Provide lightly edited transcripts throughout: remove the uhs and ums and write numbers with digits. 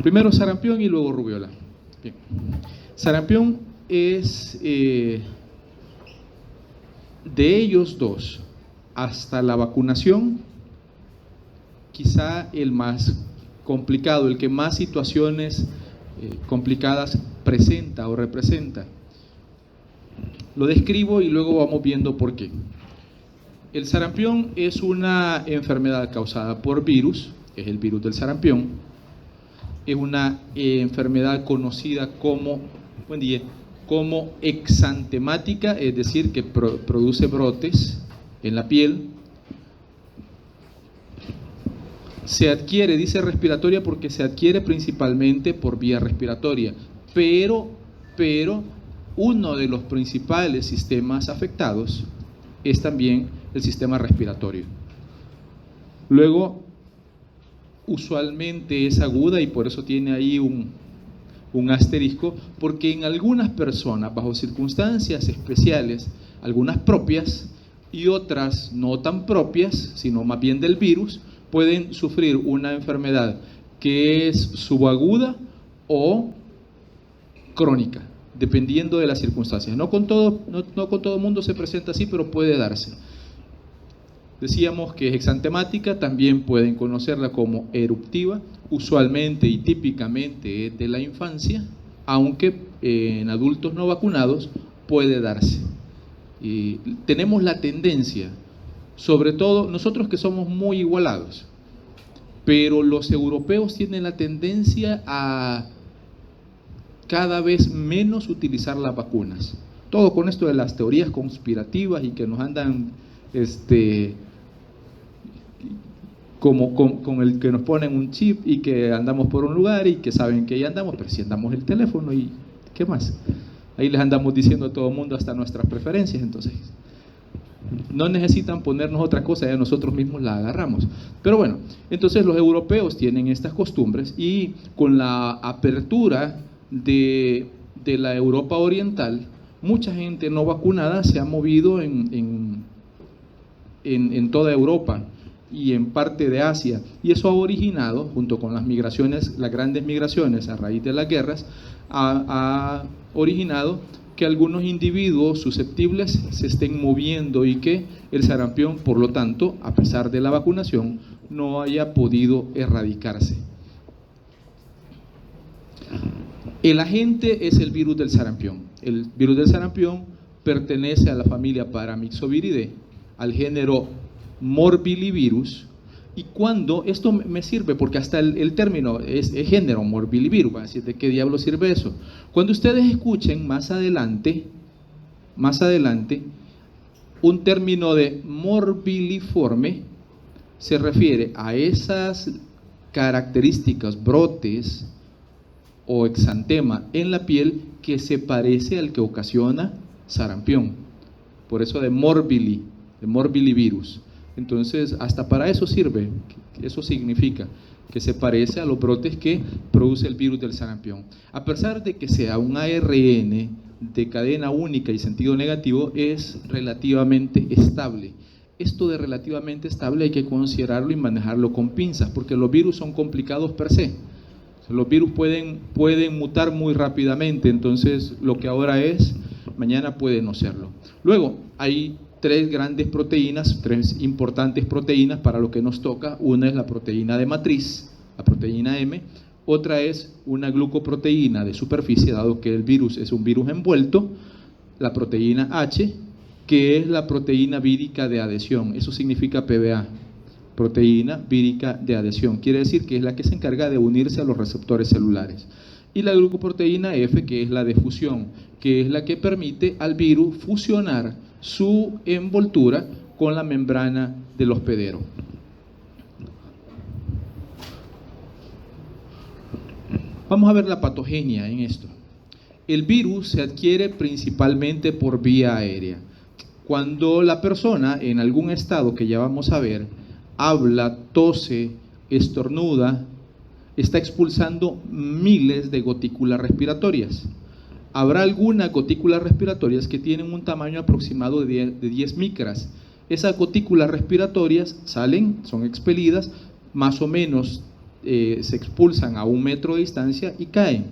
Primero sarampión y luego rubiola. Bien. Sarampión es de ellos dos, hasta la vacunación, quizá el más complicado, el que más situaciones complicadas presenta o representa. Lo describo y luego vamos viendo por qué. El sarampión es una enfermedad causada por virus, es el virus del sarampión. Es una enfermedad conocida como, como exantemática, es decir, que produce brotes en la piel. Se adquiere, dice respiratoria, porque se adquiere principalmente por vía respiratoria, pero uno de los principales sistemas afectados es también el sistema respiratorio. Luego, usualmente es aguda y por eso tiene ahí un asterisco, porque en algunas personas, bajo circunstancias especiales, algunas propias y otras no tan propias, sino más bien del virus, pueden sufrir una enfermedad que es subaguda o crónica, dependiendo de las circunstancias. No con todo mundo se presenta así, pero puede darse. Decíamos que es exantemática, también pueden conocerla como eruptiva, usualmente y típicamente es de la infancia, aunque en adultos no vacunados puede darse. Y tenemos la tendencia, sobre todo nosotros que somos muy igualados, pero los europeos tienen la tendencia a cada vez menos utilizar las vacunas. Todo con esto de las teorías conspirativas y que nos andan con el que nos ponen un chip y que andamos por un lugar y que saben que ahí andamos, pero si andamos el teléfono y ¿qué más? Ahí les andamos diciendo a todo el mundo hasta nuestras preferencias, entonces no necesitan ponernos otra cosa, ya nosotros mismos la agarramos. Pero bueno, entonces los europeos tienen estas costumbres y con la apertura de la Europa oriental, mucha gente no vacunada se ha movido en toda Europa y en parte de Asia, y eso ha originado, junto con las migraciones, las grandes migraciones a raíz de las guerras, ha originado que algunos individuos susceptibles se estén moviendo y que el sarampión, por lo tanto, a pesar de la vacunación, no haya podido erradicarse. El agente es el virus del sarampión. El virus del sarampión pertenece a la familia Paramyxoviridae, al género Morbillivirus, y cuando, esto me sirve porque hasta el término es género Morbillivirus, van a decir, ¿de qué diablo sirve eso? Cuando ustedes escuchen más adelante, un término de morbilliforme, se refiere a esas características, brotes o exantema en la piel que se parece al que ocasiona sarampión, por eso de morbillivirus. Entonces, hasta para eso sirve, eso significa que se parece a los brotes que produce el virus del sarampión. A pesar de que sea un ARN de cadena única y sentido negativo, es relativamente estable. Esto de relativamente estable hay que considerarlo y manejarlo con pinzas, porque los virus son complicados per se. Los virus pueden mutar muy rápidamente, entonces lo que ahora es, mañana puede no serlo. Luego, hay tres grandes proteínas, tres importantes proteínas para lo que nos toca. Una es la proteína de matriz, la proteína M. Otra es una glucoproteína de superficie, dado que el virus es un virus envuelto, la proteína H, que es la proteína vírica de adhesión. Eso significa PBA, proteína vírica de adhesión. Quiere decir que es la que se encarga de unirse a los receptores celulares. Y la glucoproteína F, que es la de fusión, que es la que permite al virus fusionar su envoltura con la membrana del hospedero. Vamos a ver la patogenia en esto. El virus se adquiere principalmente por vía aérea. Cuando la persona, en algún estado que ya vamos a ver, habla, tose, estornuda, está expulsando miles de gotículas respiratorias. Habrá algunas gotículas respiratorias que tienen un tamaño aproximado de 10 micras. Esas gotículas respiratorias salen, son expelidas más o menos se expulsan a 1 metro de distancia y caen.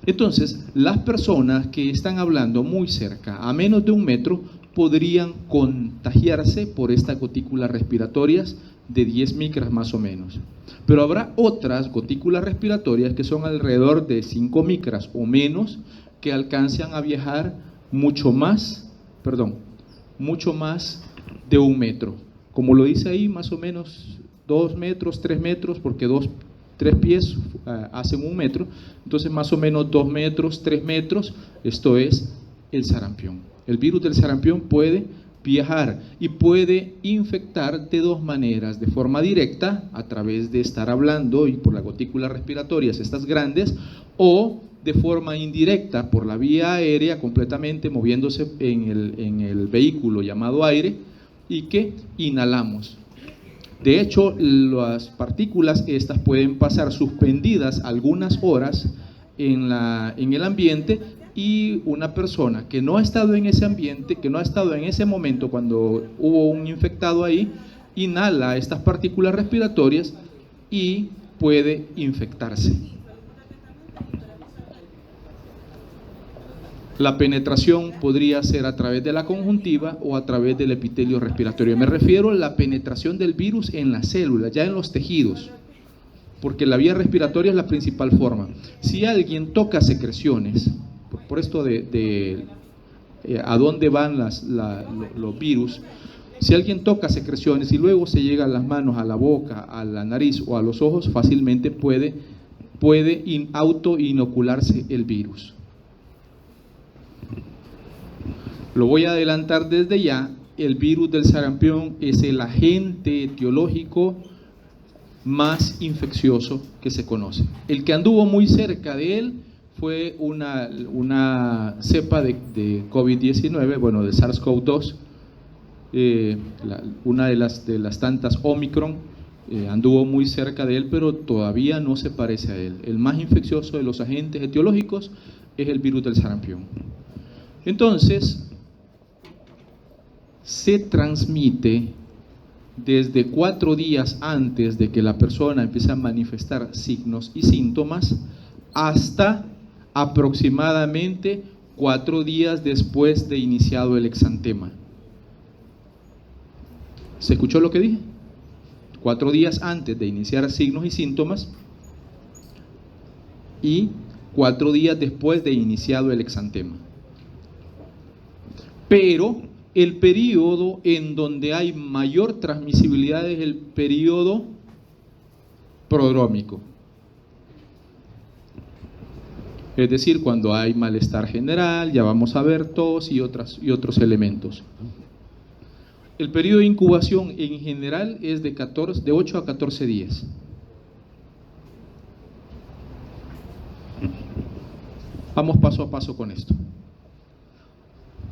Entonces, las personas que están hablando muy cerca, a menos de 1 metro, podrían contagiarse por estas gotículas respiratorias de 10 micras más o menos. Pero habrá otras gotículas respiratorias que son alrededor de 5 micras o menos, que alcanzan a viajar mucho más de 1 metro. Como lo dice ahí, más o menos 2 metros, 3 metros, porque 3 pies hacen 1 metro, entonces más o menos 2 metros, 3 metros, esto es el sarampión. El virus del sarampión puede viajar y puede infectar de 2 maneras: de forma directa, a través de estar hablando y por las gotículas respiratorias estas grandes, o de forma indirecta por la vía aérea, completamente moviéndose en el vehículo llamado aire, y que inhalamos. De hecho, las partículas estas pueden pasar suspendidas algunas horas en el ambiente, y una persona que no ha estado en ese ambiente, que no ha estado en ese momento cuando hubo un infectado ahí, inhala estas partículas respiratorias y puede infectarse. La penetración podría ser a través de la conjuntiva o a través del epitelio respiratorio. Me refiero a la penetración del virus en las células, ya en los tejidos, porque la vía respiratoria es la principal forma. Si alguien toca secreciones, por esto de a dónde van los virus, si alguien toca secreciones y luego se llega a las manos, a la boca, a la nariz o a los ojos, fácilmente puede auto-inocularse el virus. Lo voy a adelantar desde ya: el virus del sarampión es el agente etiológico más infeccioso que se conoce. El que anduvo muy cerca de él fue una cepa de COVID-19, bueno, de SARS-CoV-2, una de las tantas Omicron, anduvo muy cerca de él, pero todavía no se parece a él. El más infeccioso de los agentes etiológicos es el virus del sarampión. Entonces, se transmite desde 4 días antes de que la persona empiece a manifestar signos y síntomas hasta aproximadamente 4 días después de iniciado el exantema. ¿Se escuchó lo que dije? 4 días antes de iniciar signos y síntomas y 4 días después de iniciado el exantema. Pero el periodo en donde hay mayor transmisibilidad es el periodo prodrómico. Es decir, cuando hay malestar general, ya vamos a ver tos y otros elementos. El periodo de incubación en general es de 8 a 14 días. Vamos paso a paso con esto.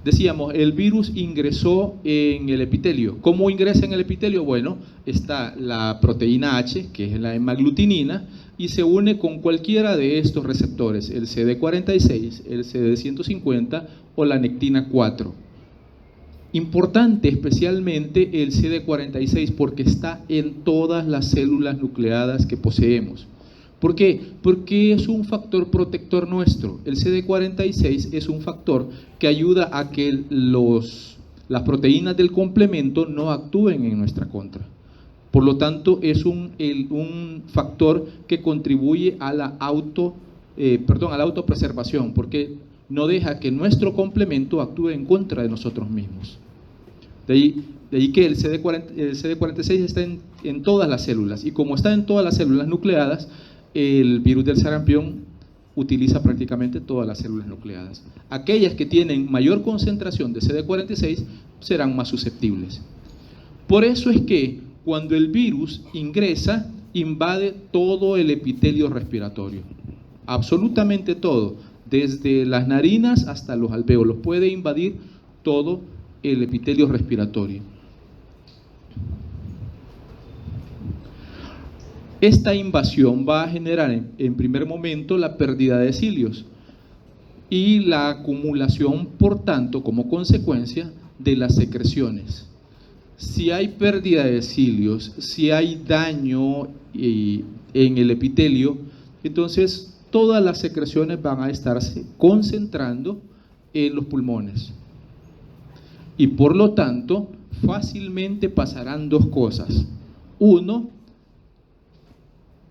Decíamos, el virus ingresó en el epitelio. ¿Cómo ingresa en el epitelio? Bueno, está la proteína H, que es la hemaglutinina, y se une con cualquiera de estos receptores, el CD46, el CD150 o la nectina 4. Importante especialmente el CD46 porque está en todas las células nucleadas que poseemos. ¿Por qué? Porque es un factor protector nuestro. El CD46 es un factor que ayuda a que las proteínas del complemento no actúen en nuestra contra. Por lo tanto, es un factor que contribuye a la autopreservación, porque no deja que nuestro complemento actúe en contra de nosotros mismos. De ahí que el CD46 está en todas las células, y como está en todas las células nucleadas, el virus del sarampión utiliza prácticamente todas las células nucleadas. Aquellas que tienen mayor concentración de CD46 serán más susceptibles. Por eso es que cuando el virus ingresa, invade todo el epitelio respiratorio, absolutamente todo, desde las narinas hasta los alvéolos, puede invadir todo el epitelio respiratorio. Esta invasión va a generar en primer momento la pérdida de cilios y la acumulación, por tanto, como consecuencia de las secreciones. Si hay pérdida de cilios, si hay daño en el epitelio, entonces todas las secreciones van a estarse concentrando en los pulmones. Y por lo tanto, fácilmente pasarán dos cosas. Uno,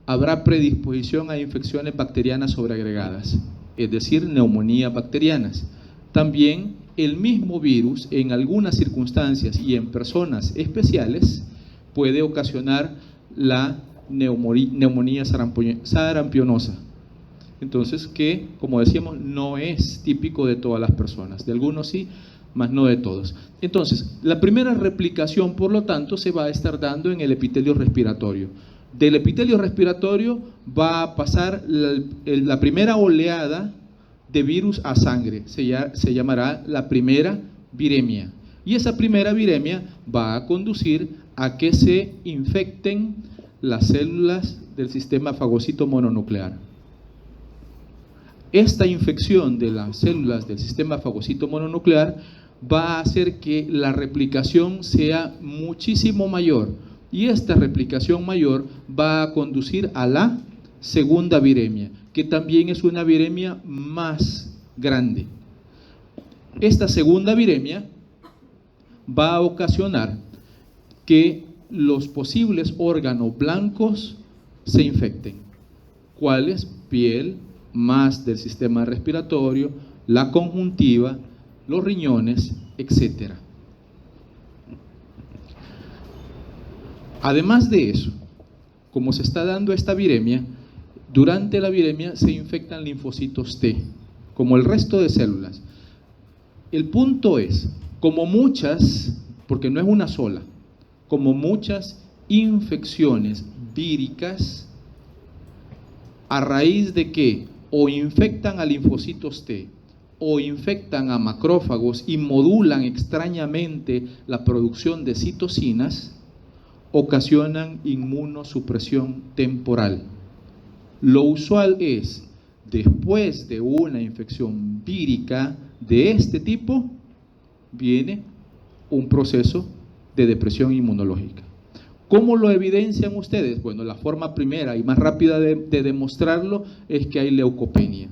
habrá predisposición a infecciones bacterianas sobreagregadas, es decir, neumonías bacterianas. También el mismo virus, en algunas circunstancias y en personas especiales, puede ocasionar la neumonía sarampionosa. Entonces, que, como decíamos, no es típico de todas las personas, de algunos sí, mas no de todos. Entonces, la primera replicación, por lo tanto, se va a estar dando en el epitelio respiratorio. Del epitelio respiratorio va a pasar la primera oleada de virus a sangre, se llamará la primera viremia. Y esa primera viremia va a conducir a que se infecten las células del sistema fagocito mononuclear. Esta infección de las células del sistema fagocito mononuclear va a hacer que la replicación sea muchísimo mayor, y esta replicación mayor va a conducir a la segunda viremia, que también es una viremia más grande. Esta segunda viremia va a ocasionar que los posibles órganos blancos se infecten. ¿Cuáles? Piel, más del sistema respiratorio, la conjuntiva, los riñones, etc. Además de eso, como se está dando esta viremia, durante la viremia se infectan linfocitos T, como el resto de células. El punto es, como muchas, porque no es una sola, como muchas infecciones víricas, a raíz de que o infectan a linfocitos T o infectan a macrófagos y modulan extrañamente la producción de citocinas, ocasionan inmunosupresión temporal. Lo usual es, después de una infección vírica de este tipo, viene un proceso de depresión inmunológica. ¿Cómo lo evidencian ustedes? Bueno, la forma primera y más rápida de demostrarlo es que hay leucopenia,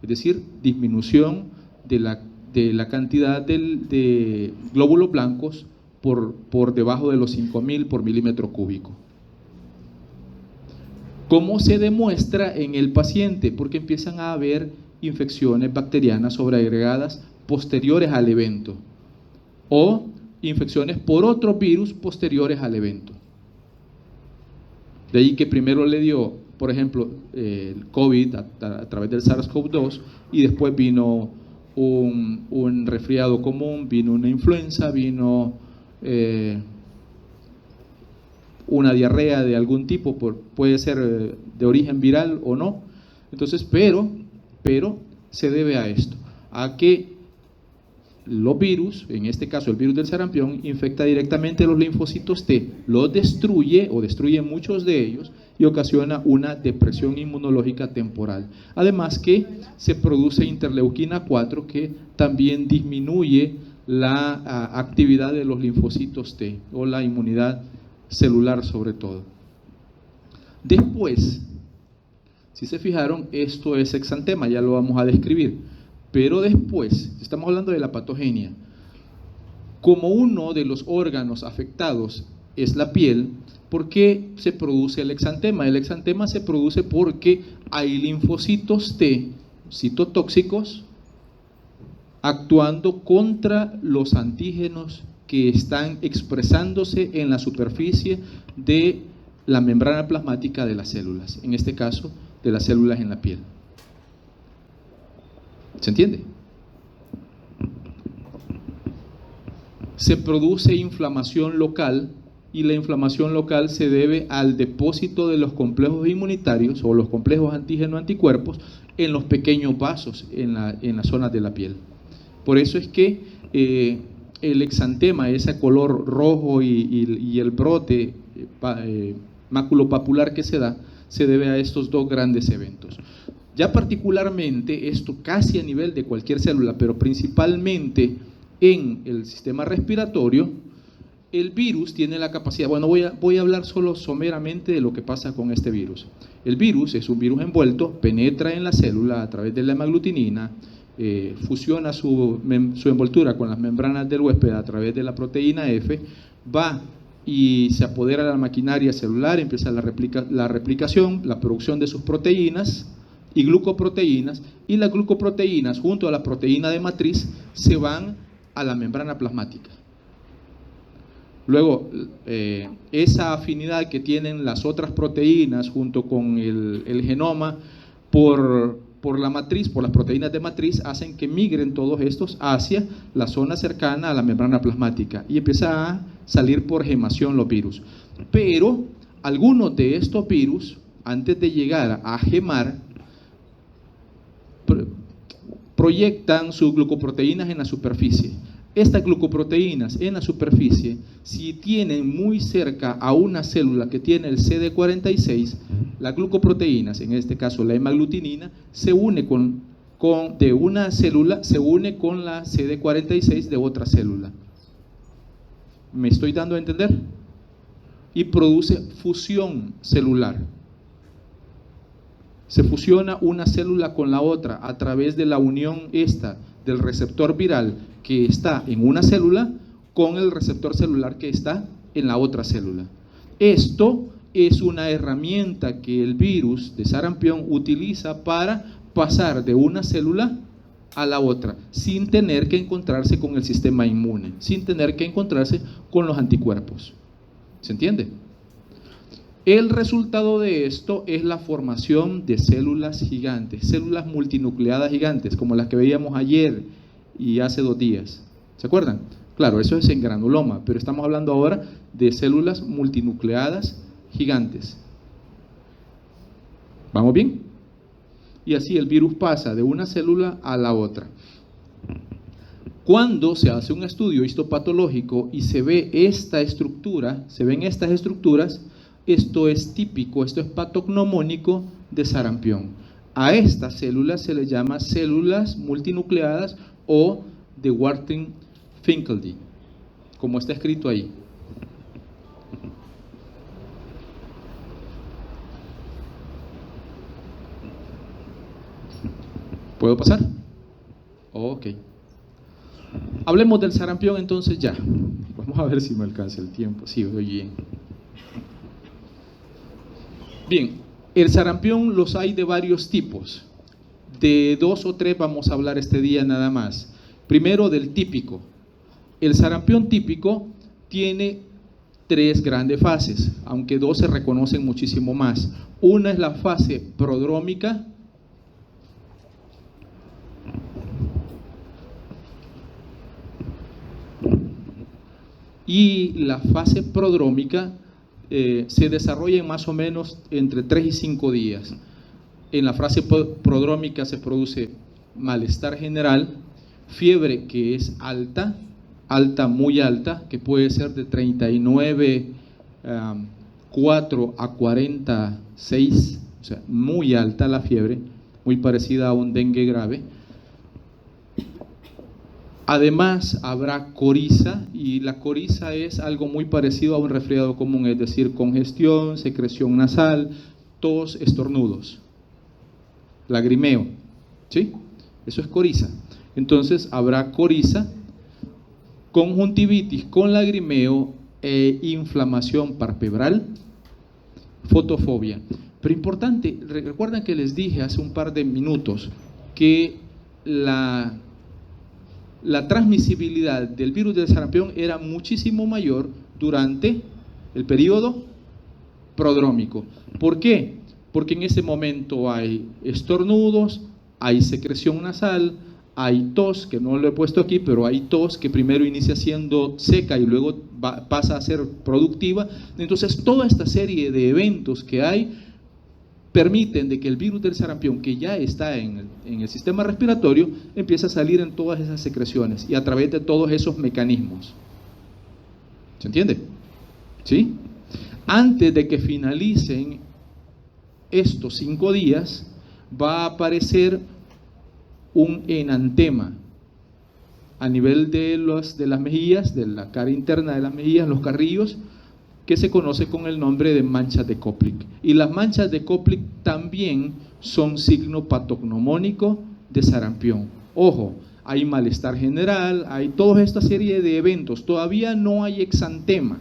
es decir, disminución de la cantidad de glóbulos blancos por debajo de los 5.000 por milímetro cúbico. ¿Cómo se demuestra en el paciente? Porque empiezan a haber infecciones bacterianas sobreagregadas posteriores al evento, o infecciones por otros virus posteriores al evento. De ahí que primero le dio, por ejemplo, el COVID a través del SARS-CoV-2, y después vino un resfriado común, vino una influenza, vino una diarrea de algún tipo, puede ser de origen viral o no. Entonces, pero se debe a esto, a que los virus, en este caso el virus del sarampión, infecta directamente los linfocitos T, los destruye o destruye muchos de ellos y ocasiona una depresión inmunológica temporal. Además que se produce interleuquina 4, que también disminuye la actividad de los linfocitos T o la inmunidad celular sobre todo. Después, si se fijaron, esto es exantema, ya lo vamos a describir. Pero después, estamos hablando de la patogenia, como uno de los órganos afectados es la piel, ¿por qué se produce el exantema? El exantema se produce porque hay linfocitos T, citotóxicos, actuando contra los antígenos que están expresándose en la superficie de la membrana plasmática de las células, en este caso de las células en la piel. ¿Se entiende? Se produce inflamación local, y la inflamación local se debe al depósito de los complejos inmunitarios o los complejos antígeno-anticuerpos en los pequeños vasos en las zonas de la piel. Por eso es que el exantema, ese color rojo y el brote maculopapular que se da, se debe a estos dos grandes eventos. Ya particularmente, esto casi a nivel de cualquier célula, pero principalmente en el sistema respiratorio, el virus tiene la capacidad, bueno, voy a hablar solo someramente de lo que pasa con este virus. El virus es un virus envuelto, penetra en la célula a través de la hemaglutinina, fusiona su envoltura con las membranas del huésped a través de la proteína F, va y se apodera de la maquinaria celular, empieza la replicación, la producción de sus proteínas y glucoproteínas, y las glucoproteínas junto a la proteína de matriz se van a la membrana plasmática. Luego, esa afinidad que tienen las otras proteínas junto con el genoma por la matriz, por las proteínas de matriz, hacen que migren todos estos hacia la zona cercana a la membrana plasmática y empieza a salir por gemación los virus. Pero algunos de estos virus, antes de llegar a gemar, proyectan sus glucoproteínas en la superficie. Estas glucoproteínas en la superficie, si tienen muy cerca a una célula que tiene el CD46, las glucoproteínas, en este caso la hemaglutinina, se une de una célula, se une con la CD46 de otra célula. ¿Me estoy dando a entender? Y produce fusión celular. Se fusiona una célula con la otra a través de la unión del receptor viral que está en una célula con el receptor celular que está en la otra célula. Esto es una herramienta que el virus de sarampión utiliza para pasar de una célula a la otra, sin tener que encontrarse con el sistema inmune, sin tener que encontrarse con los anticuerpos. ¿Se entiende? El resultado de esto es la formación de células gigantes, células multinucleadas gigantes, como las que veíamos ayer y hace 2 días. ¿Se acuerdan? Claro, eso es en granuloma, pero estamos hablando ahora de células multinucleadas gigantes. ¿Vamos bien? Y así el virus pasa de una célula a la otra. Cuando se hace un estudio histopatológico y se ve esta estructura, se ven estas estructuras, esto es típico, esto es patognomónico de sarampión. A estas células se les llama células multinucleadas o de Warthin-Finkeldy, como está escrito ahí. ¿Puedo pasar? Ok. Hablemos del sarampión entonces ya. Vamos a ver si me alcanza el tiempo. Sí, voy bien. Bien, el sarampión los hay de varios tipos. De 2 o 3 vamos a hablar este día nada más. Primero del típico. El sarampión típico tiene 3 grandes fases, aunque 2 se reconocen muchísimo más. Una es la fase prodrómica, y la fase prodrómica se desarrolla en más o menos entre 3 y 5 días. En la fase prodrómica se produce malestar general, fiebre que es alta, muy alta, que puede ser de 39,4 a 46, o sea, muy alta la fiebre, muy parecida a un dengue grave. Además habrá coriza, y la coriza es algo muy parecido a un resfriado común, es decir, congestión, secreción nasal, tos, estornudos, lagrimeo, ¿sí? Eso es coriza. Entonces habrá coriza, conjuntivitis con lagrimeo e inflamación palpebral, fotofobia. Pero importante, recuerdan que les dije hace un par de minutos que la transmisibilidad del virus del sarampión era muchísimo mayor durante el periodo prodrómico. ¿Por qué? Porque en ese momento hay estornudos, hay secreción nasal, hay tos, que no lo he puesto aquí, pero hay tos que primero inicia siendo seca y luego pasa a ser productiva. Entonces toda esta serie de eventos que hay permiten de que el virus del sarampión, que ya está en el sistema respiratorio, empiece a salir en todas esas secreciones y a través de todos esos mecanismos. ¿Se entiende? ¿Sí? Antes de que finalicen estos 5 días, va a aparecer un enantema. a nivel de las mejillas, de la cara interna de las mejillas, los carrillos, que se conoce con el nombre de manchas de Koplik. Y las manchas de Koplik también son signo patognomónico de sarampión. Ojo, hay malestar general, hay toda esta serie de eventos. Todavía no hay exantema.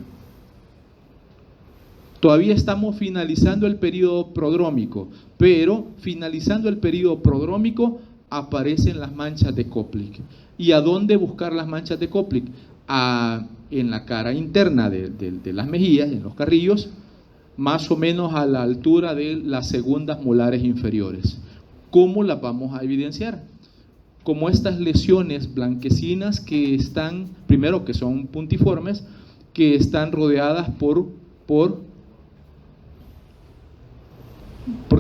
Todavía estamos finalizando el periodo prodrómico, pero finalizando el periodo prodrómico aparecen las manchas de Koplik. ¿Y a dónde buscar las manchas de Koplik? En la cara interna de las mejillas, en los carrillos, más o menos a la altura de las segundas molares inferiores. ¿Cómo las vamos a evidenciar? Como estas lesiones blanquecinas que están, primero que son puntiformes, que están rodeadas ¿por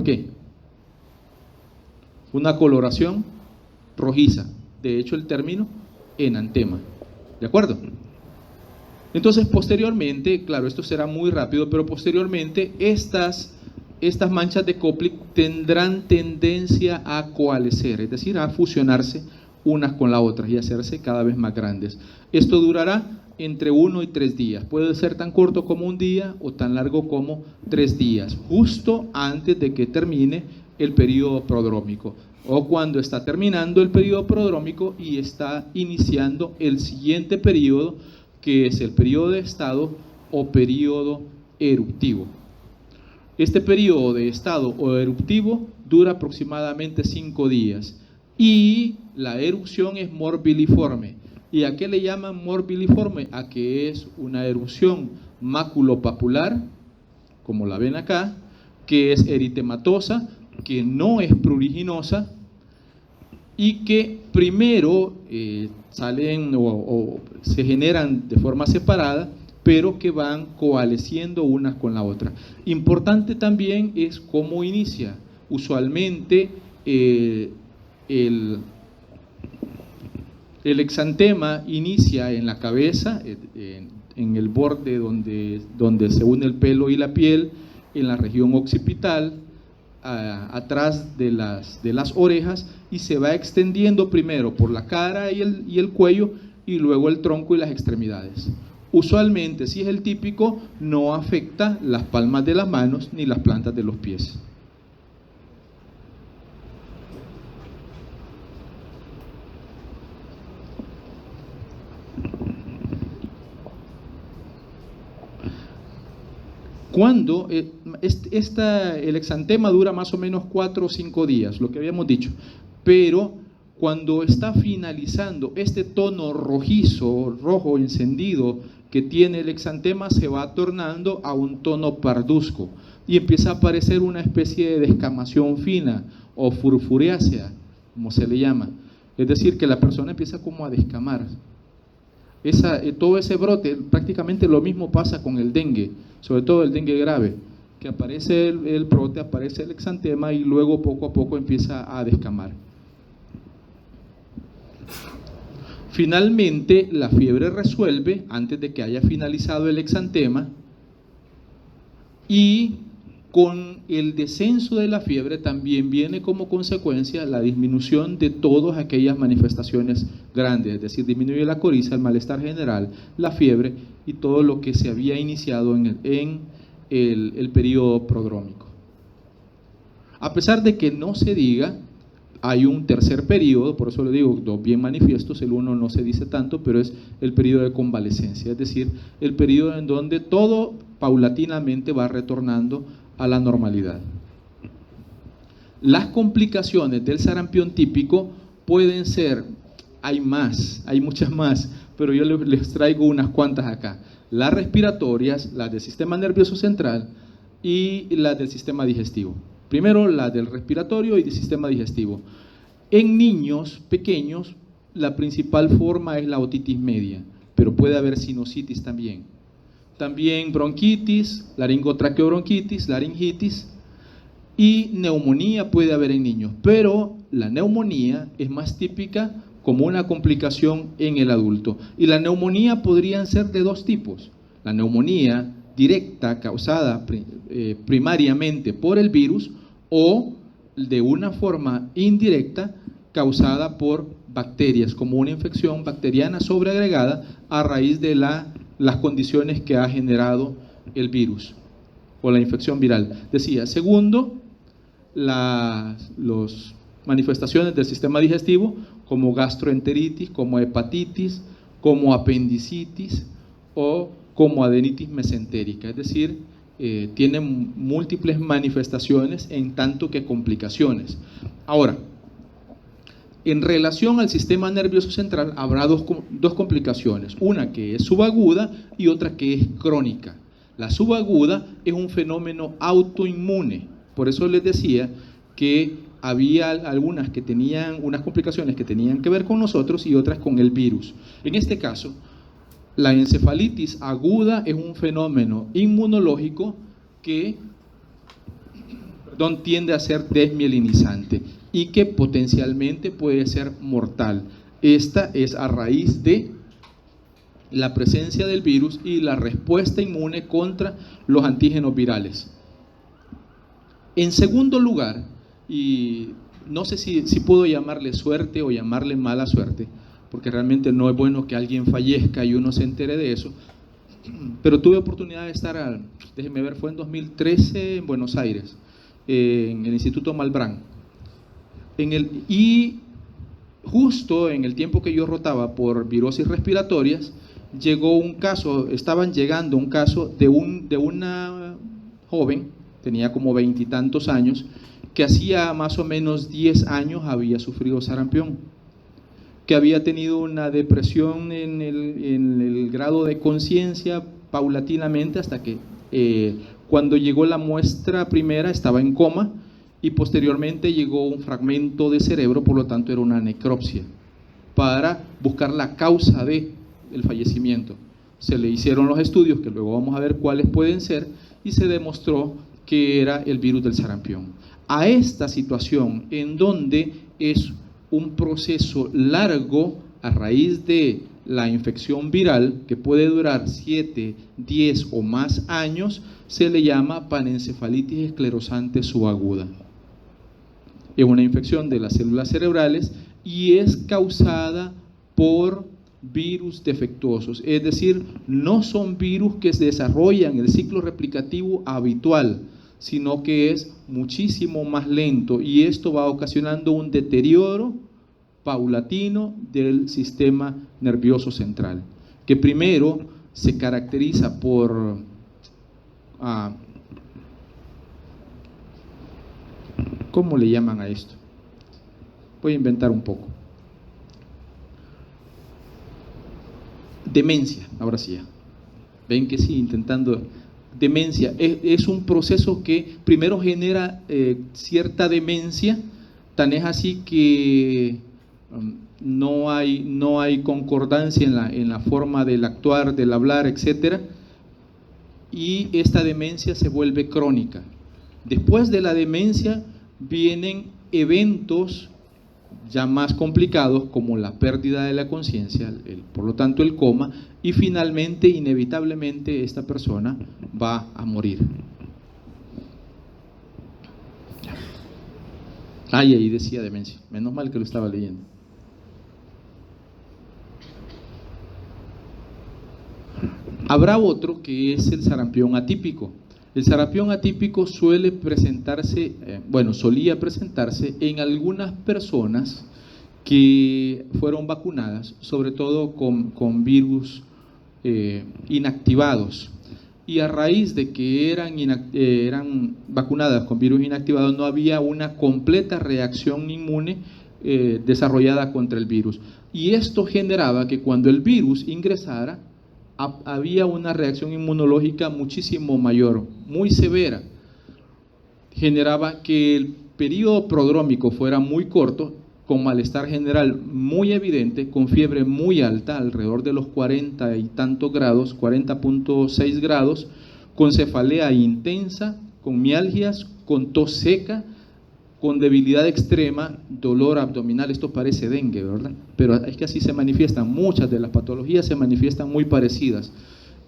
qué? Una coloración rojiza, de hecho el término enantema, ¿de acuerdo? Entonces posteriormente, claro, esto será muy rápido, pero posteriormente estas manchas de Koplik tendrán tendencia a coalescer, es decir, a fusionarse unas con las otras y hacerse cada vez más grandes. Esto durará entre 1 y 3 días, puede ser tan corto como un día o tan largo como 3 días, justo antes de que termine el periodo prodrómico, o cuando está terminando el periodo prodrómico y está iniciando el siguiente periodo, que es el periodo de estado o periodo eruptivo. Este periodo de estado o eruptivo dura aproximadamente 5 días y la erupción es morbiliforme. ¿Y a qué le llaman morbiliforme? A que es una erupción maculopapular, como la ven acá, que es eritematosa, que no es pruriginosa y que primero salen o se generan de forma separada, pero que van coalesciendo unas con la otra. Importante también es cómo inicia. Usualmente el exantema inicia en la cabeza, en el borde donde se une el pelo y la piel, en la región occipital, atrás de las orejas, y se va extendiendo primero por la cara y el cuello, y luego el tronco y las extremidades. Usualmente, si es el típico, no afecta las palmas de las manos ni las plantas de los pies. Cuando el exantema dura más o menos 4 o 5 días, lo que habíamos dicho, pero cuando está finalizando este tono rojizo, rojo encendido que tiene el exantema, se va tornando a un tono parduzco y empieza a aparecer una especie de descamación fina o furfureácea, como se le llama. Es decir, que la persona empieza como a descamar. Todo ese brote, prácticamente lo mismo pasa con el dengue, sobre todo el dengue grave, que aparece el brote, aparece el exantema y luego poco a poco empieza a descamar. Finalmente, la fiebre resuelve antes de que haya finalizado el exantema, y con el descenso de la fiebre también viene como consecuencia la disminución de todas aquellas manifestaciones grandes, es decir, disminuye la coriza, el malestar general, la fiebre y todo lo que se había iniciado en el periodo prodrómico. A pesar de que no se diga, hay un tercer periodo, por eso le digo, dos bien manifiestos, el uno no se dice tanto, pero es el periodo de convalecencia, es decir, el periodo en donde todo paulatinamente va retornando a la normalidad. Las complicaciones del sarampión típico pueden ser, hay muchas más, pero yo les traigo unas cuantas acá. Las respiratorias, las del sistema nervioso central y las del sistema digestivo. Primero las del respiratorio y del sistema digestivo. En niños pequeños, la principal forma es la otitis media, pero puede haber sinusitis también. También bronquitis, laringotraqueobronquitis, laringitis y neumonía puede haber en niños, pero la neumonía es más típica como una complicación en el adulto. Y la neumonía podrían ser de dos tipos: la neumonía directa causada primariamente por el virus, o de una forma indirecta causada por bacterias, como una infección bacteriana sobreagregada a raíz de las condiciones que ha generado el virus o la infección viral. Decía, segundo, las manifestaciones del sistema digestivo, como gastroenteritis, como hepatitis, como apendicitis o como adenitis mesentérica, es decir, tienen múltiples manifestaciones en tanto que complicaciones. Ahora, en relación al sistema nervioso central habrá dos complicaciones, una que es subaguda y otra que es crónica. La subaguda es un fenómeno autoinmune, por eso les decía que había algunas que tenían unas complicaciones que tenían que ver con nosotros y otras con el virus. En este caso, la encefalitis aguda es un fenómeno inmunológico que tiende a ser desmielinizante y que potencialmente puede ser mortal. Esta es a raíz de la presencia del virus y la respuesta inmune contra los antígenos virales. En segundo lugar, y no sé si puedo llamarle suerte o llamarle mala suerte, porque realmente no es bueno que alguien fallezca y uno se entere de eso, pero tuve oportunidad de estar, déjenme ver, fue en 2013 en Buenos Aires, en el Instituto Malbrán, y justo en el tiempo que yo rotaba por virosis respiratorias, llegó un caso, estaban llegando un caso de una joven, tenía como 20 y tantos años, que hacía más o menos 10 años había sufrido sarampión, que había tenido una depresión en el grado de conciencia paulatinamente hasta que cuando llegó la muestra primera estaba en coma y posteriormente llegó un fragmento de cerebro, por lo tanto era una necropsia, para buscar la causa del fallecimiento. Se le hicieron los estudios, que luego vamos a ver cuáles pueden ser, y se demostró que era el virus del sarampión. A esta situación, en donde es un proceso largo a raíz de la infección viral, que puede durar 7, 10 o más años, se le llama panencefalitis esclerosante subaguda. Es una infección de las células cerebrales y es causada por virus defectuosos, es decir, no son virus que se desarrollan el ciclo replicativo habitual, sino que es muchísimo más lento y esto va ocasionando un deterioro paulatino del sistema nervioso central, que primero se caracteriza por ¿cómo le llaman a esto? Voy a inventar un poco. Demencia, ahora sí ya. Ven que sí, intentando. Demencia es un proceso que primero genera cierta demencia, tan es así que no hay concordancia en la forma del actuar, del hablar, etcétera, y esta demencia se vuelve crónica. Después de la demencia vienen eventos ya más complicados como la pérdida de la conciencia, por lo tanto el coma, y finalmente, inevitablemente, esta persona va a morir. Ahí decía demencia, menos mal que lo estaba leyendo. Habrá otro que es el sarampión atípico. El sarampión atípico suele presentarse, solía presentarse en algunas personas que fueron vacunadas, sobre todo con virus inactivados. Y a raíz de que eran vacunadas con virus inactivados, no había una completa reacción inmune desarrollada contra el virus. Y esto generaba que cuando el virus ingresara, había una reacción inmunológica muchísimo mayor, muy severa. Generaba que el periodo prodrómico fuera muy corto, con malestar general muy evidente, con fiebre muy alta, alrededor de los 40 y tantos grados, 40.6 grados, con cefalea intensa, con mialgias, con tos seca, con debilidad extrema, dolor abdominal. Esto parece dengue, ¿verdad? Pero es que así se manifiestan, muchas de las patologías se manifiestan muy parecidas.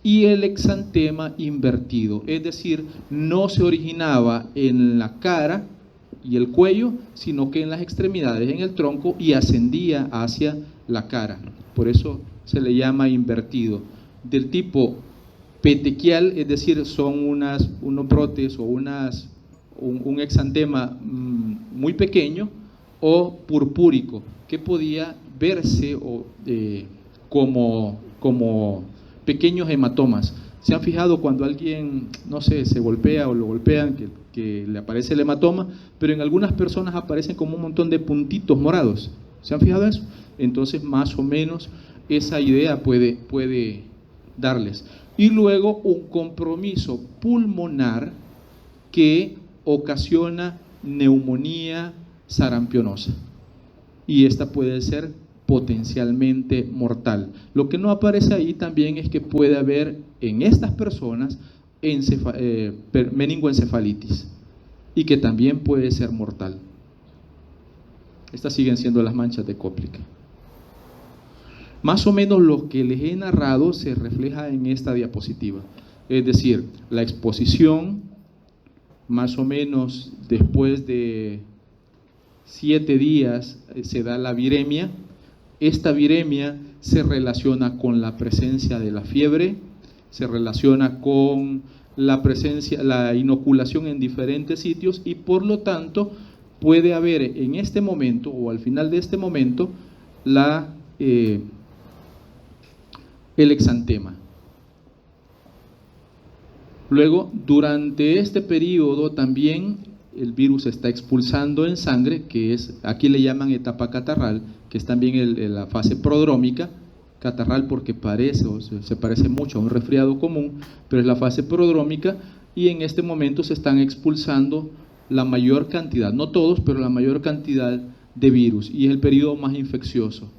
Y el exantema invertido, es decir, no se originaba en la cara y el cuello, sino que en las extremidades, en el tronco, y ascendía hacia la cara. Por eso se le llama invertido. Del tipo petequial, es decir, son unos brotes o un exantema muy pequeño, o purpúrico, que podía verse como pequeños hematomas. ¿Se han fijado cuando alguien, no sé, se golpea o lo golpean, que le aparece el hematoma, pero en algunas personas aparecen como un montón de puntitos morados? ¿Se han fijado eso? Entonces, más o menos, esa idea puede darles. Y luego un compromiso pulmonar que ocasiona neumonía sarampionosa. Y esta puede ser potencialmente mortal. Lo que no aparece ahí también es que puede haber en estas personas meningoencefalitis, y que también puede ser mortal. Estas siguen siendo las manchas de Koplik. Más o menos lo que les he narrado se refleja en esta diapositiva. Es decir, la exposición, más o menos después de 7 días se da la viremia. Esta viremia se relaciona con la presencia de la fiebre, se relaciona con la inoculación en diferentes sitios, y por lo tanto puede haber en este momento o al final de este momento el exantema. Luego, durante este periodo también el virus está expulsando en sangre, que es, aquí le llaman etapa catarral, que es también la fase prodrómica. Catarral porque se parece mucho a un resfriado común, pero es la fase prodrómica, y en este momento se están expulsando la mayor cantidad, no todos, pero la mayor cantidad de virus, y es el periodo más infeccioso.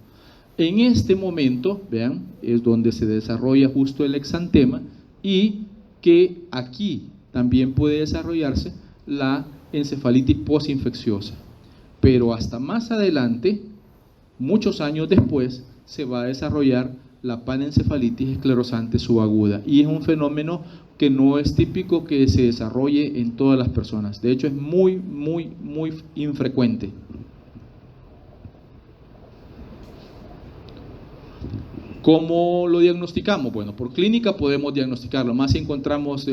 En este momento, vean, es donde se desarrolla justo el exantema, y que aquí también puede desarrollarse la encefalitis posinfecciosa. Pero hasta más adelante, muchos años después, se va a desarrollar la panencefalitis esclerosante subaguda, y es un fenómeno que no es típico que se desarrolle en todas las personas. De hecho, es muy, muy, muy infrecuente. ¿Cómo lo diagnosticamos? Bueno, por clínica podemos diagnosticarlo, más si encontramos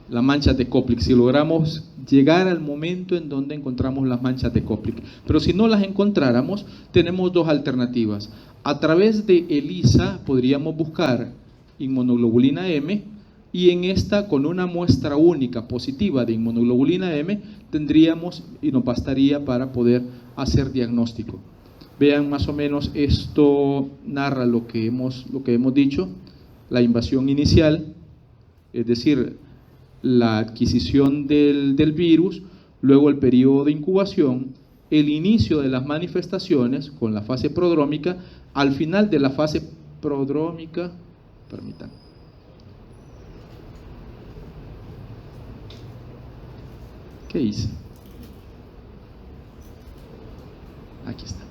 las manchas de Koplik, si logramos llegar al momento en donde encontramos las manchas de Koplik. Pero si no las encontráramos, tenemos dos alternativas. A través de ELISA podríamos buscar inmunoglobulina M, y en esta, con una muestra única positiva de inmunoglobulina M, tendríamos y nos bastaría para poder hacer diagnóstico. Vean, más o menos esto narra lo que hemos dicho: la invasión inicial, es decir, la adquisición del virus, luego el periodo de incubación, el inicio de las manifestaciones con la fase prodrómica. Al final de la fase prodrómica, permítanme, ¿qué hice? Aquí está.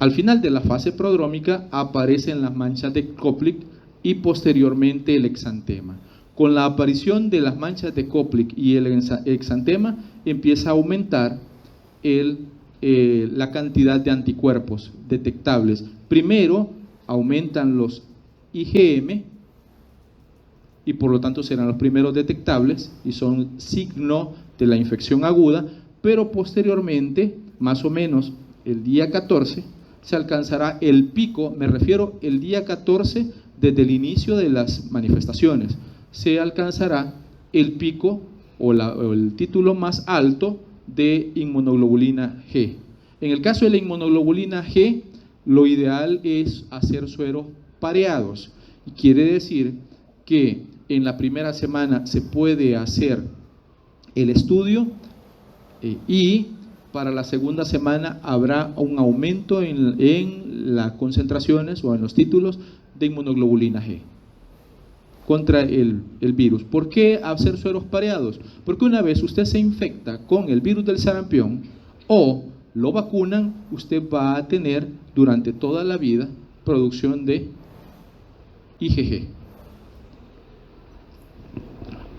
Al final de la fase prodrómica aparecen las manchas de Koplik y posteriormente el exantema. Con la aparición de las manchas de Koplik y el exantema empieza a aumentar la cantidad de anticuerpos detectables. Primero aumentan los IgM, y por lo tanto serán los primeros detectables y son signo de la infección aguda, pero posteriormente, más o menos el día 14, se alcanzará el pico. Me refiero el día 14 desde el inicio de las manifestaciones, se alcanzará el pico o el título más alto de inmunoglobulina G. En el caso de la inmunoglobulina G, lo ideal es hacer sueros pareados, y quiere decir que en la primera semana se puede hacer el estudio, y para la segunda semana habrá un aumento en las concentraciones o en los títulos de inmunoglobulina G contra el virus. ¿Por qué hacer sueros pareados? Porque una vez usted se infecta con el virus del sarampión o lo vacunan, usted va a tener durante toda la vida producción de IgG.